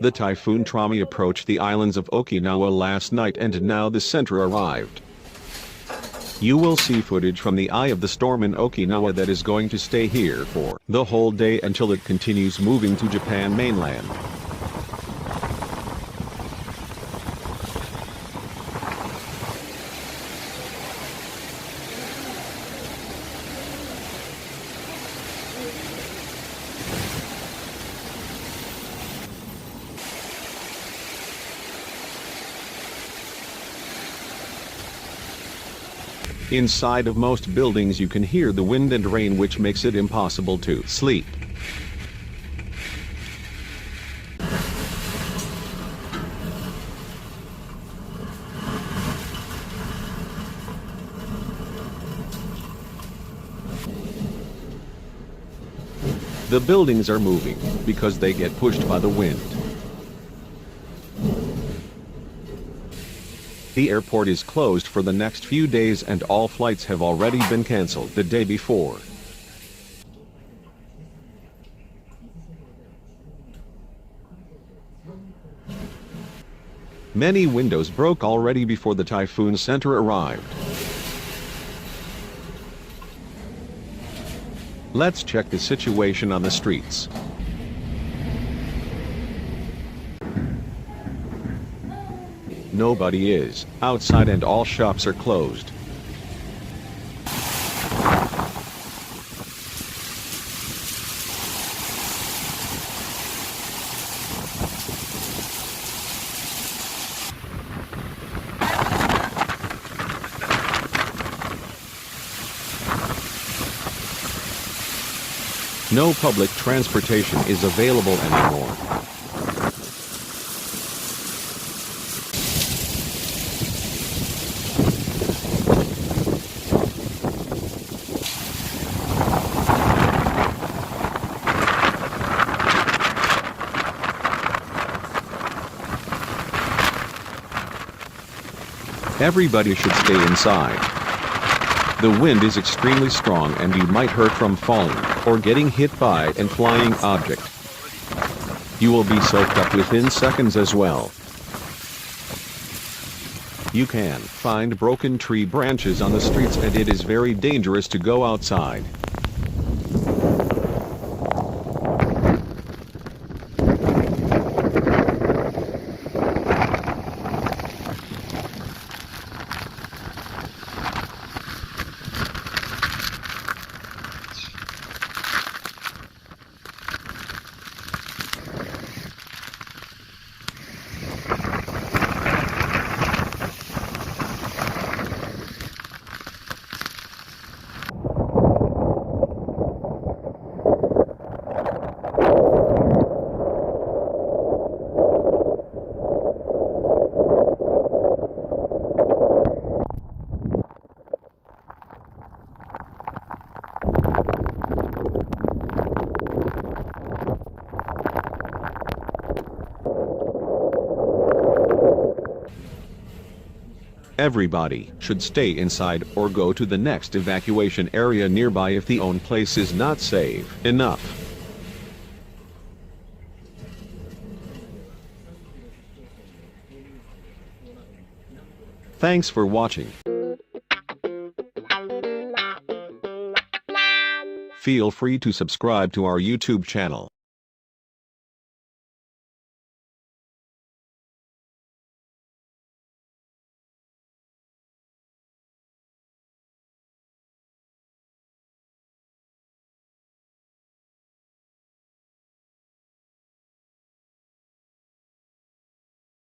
The typhoon Trami approached the islands of Okinawa last night and now the center arrived. You will see footage from the eye of the storm in Okinawa that is going to stay here for the whole day until it continues moving to Japan mainland. Inside of most buildings you can hear the wind and rain, which makes it impossible to sleep. The buildings are moving because they get pushed by the wind. The airport is closed for the next few days and all flights have already been cancelled the day before. Many windows broke already before the typhoon center arrived. Let's check the situation on the streets. Nobody is outside and all shops are closed. No public transportation is available anymore. Everybody should stay inside. The wind is extremely strong and you might hurt from falling or getting hit by a flying object. You will be soaked up within seconds as well. You can find broken tree branches on the streets and it is very dangerous to go outside. Everybody should stay inside or go to the next evacuation area nearby if the own place is not safe enough. Thanks for watching. Feel free to subscribe to our YouTube channel.